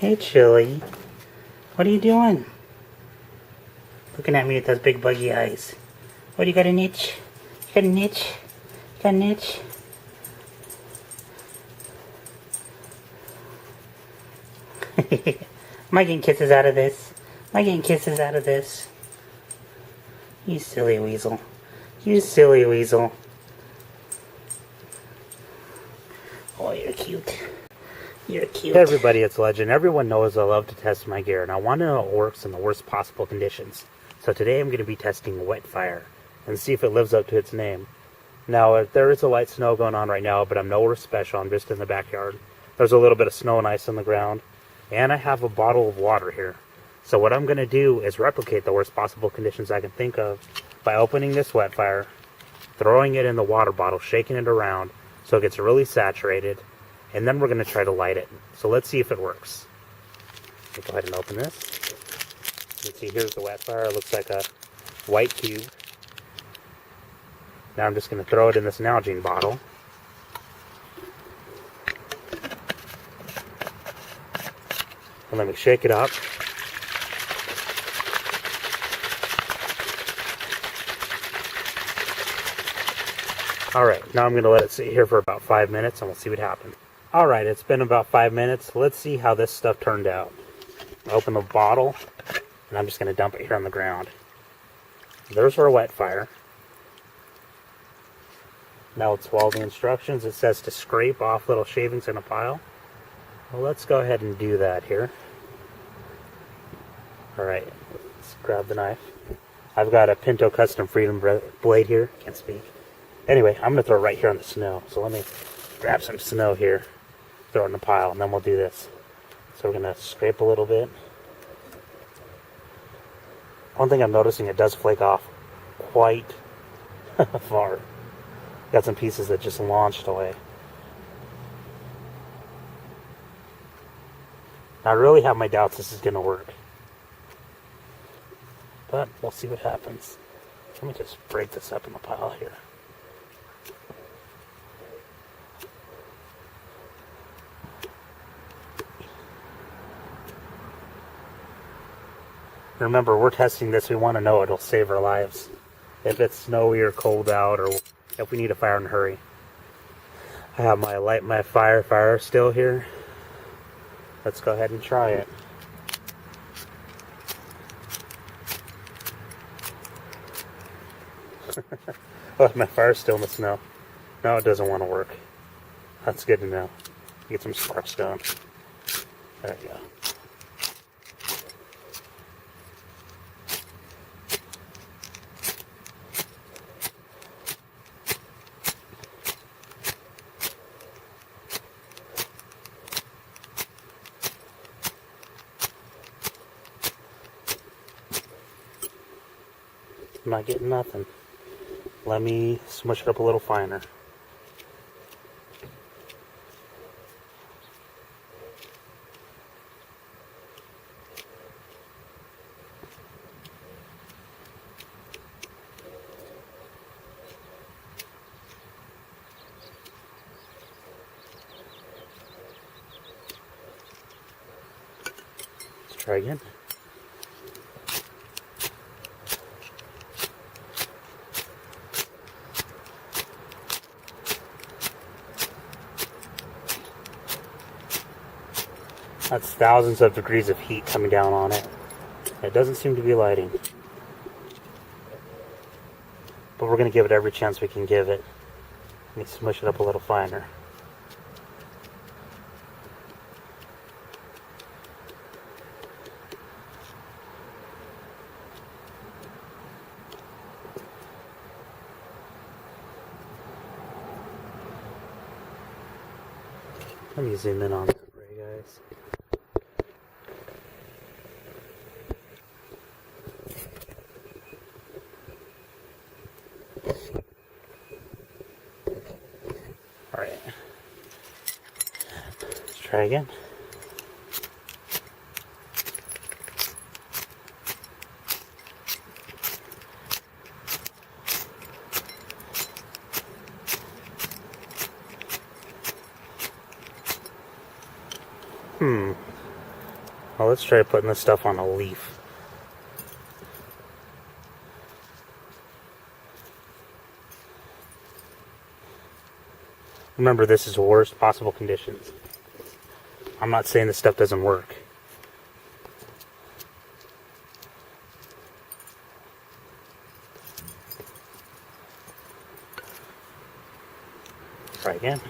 Hey, Chili. What are you doing? Looking at me with those big buggy eyes. What, you got an itch? You got an itch? You got an itch? Am I getting kisses out of this? Am I getting kisses out of this? You silly weasel. You silly weasel. Oh, you're cute. You're cute. Hey everybody, it's Legend. Everyone knows I love to test my gear, and I want to know it works in the worst possible conditions. So today I'm going to be testing Wetfire and see if it lives up to its name. Now, there is a light snow going on right now, but I'm nowhere special. I'm just in the backyard. There's a little bit of snow and ice on the ground, and I have a bottle of water here. So what I'm going to do is replicate the worst possible conditions I can think of by opening this Wetfire, throwing it in the water bottle, shaking it around so it gets really saturated, and then we're going to try to light it. So let's see if it works. Let's go ahead and open this. You can see here's the Wetfire. It looks like a white cube. Now I'm just going to throw it in this Nalgene bottle. And let me shake it up. Alright, now I'm going to let it sit here for about 5 minutes and we'll see what happens. Alright, it's been about 5 minutes. Let's see how this stuff turned out. Open the bottle, and I'm just going to dump it here on the ground. There's our Wetfire. Now let's follow the instructions. It says to scrape off little shavings in a pile. Well, let's go ahead and do that here. Alright, let's grab the knife. I've got a Pinto Custom Freedom blade here. Can't speak. Anyway, I'm going to throw it right here on the snow. So let me grab some snow here, throw it in the pile, and then we'll do this. So we're going to scrape a little bit. One thing I'm noticing, it does flake off quite far. Got some pieces that just launched away. Now, I really have my doubts this is going to work. But we'll see what happens. Let me just break this up in the pile here. Remember, we're testing this. We want to know it'll save our lives. If it's snowy or cold out, or if we need a fire in a hurry. I have my light my fire still here. Let's go ahead and try it. Oh, my fire's still in the snow. No, it doesn't want to work. That's good to know. Get some sparks going. There you go. I'm not getting nothing. Let me smush it up a little finer. Let's try again. That's thousands of degrees of heat coming down on it. It doesn't seem to be lighting. But we're going to give it every chance we can give it. Let me smush it up a little finer. Let me zoom in on the spray, guys. Alright. Let's try again. Well, let's try putting this stuff on a leaf. Remember, this is the worst possible conditions. I'm not saying this stuff doesn't work. Try again.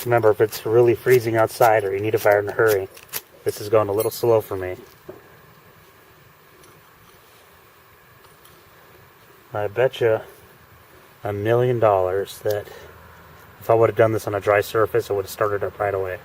Remember, if it's really freezing outside or you need a fire in a hurry, this is going a little slow for me. I bet you $1 million that if I would have done this on a dry surface, it would have started up right away.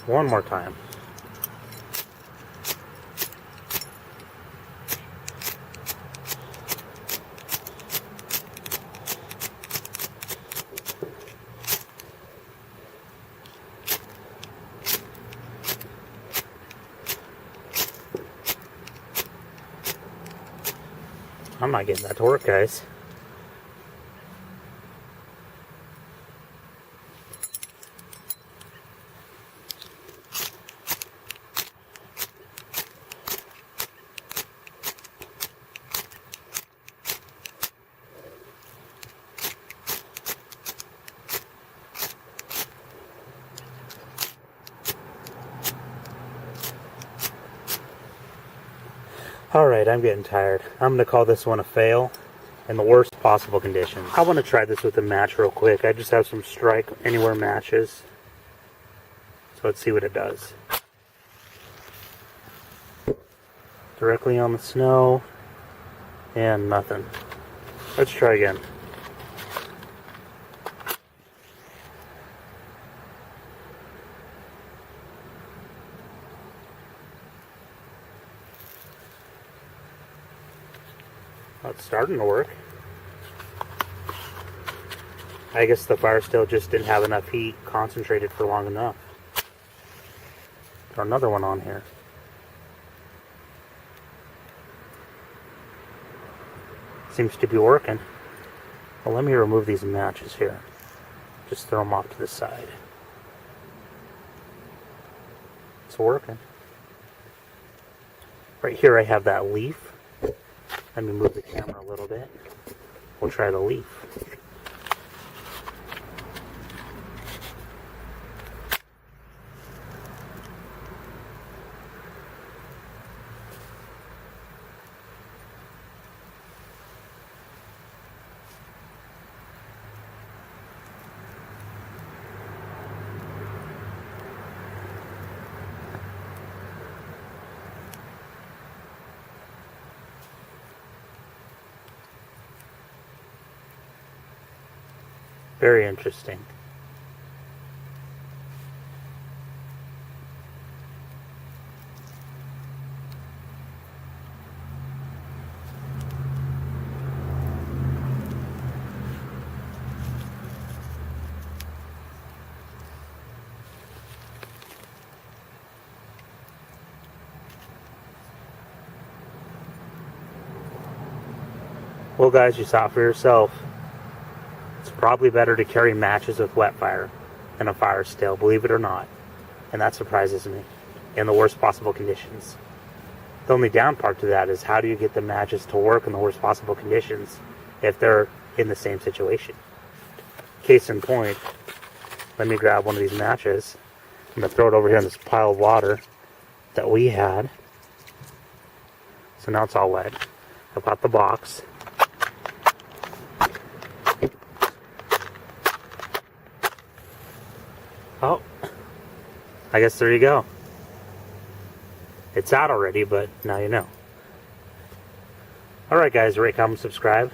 One more time. I'm not getting that to work, guys. Alright, I'm getting tired. I'm going to call this one a fail in the worst possible conditions. I want to try this with a match real quick. I just have some strike anywhere matches. So let's see what it does. Directly on the snow and nothing. Let's try again. Well, it's starting to work. I guess the fire still just didn't have enough heat concentrated for long enough. Throw another one on here. Seems to be working. Well, let me remove these matches here. Just throw them off to the side. It's working. Right here I have that leaf. Let me move the camera a little bit. We'll try the leaf. Very interesting. Well, guys, you saw it for yourself. It's probably better to carry matches with Wetfire than a fire still, believe it or not. And that surprises me, in the worst possible conditions. The only down part to that is, how do you get the matches to work in the worst possible conditions if they're in the same situation? Case in point, let me grab one of these matches. I'm going to throw it over here in this pile of water that we had. So now it's all wet. I've got the box. Oh, I guess there you go. It's out already, but now you know. Alright guys, rate, comment, subscribe.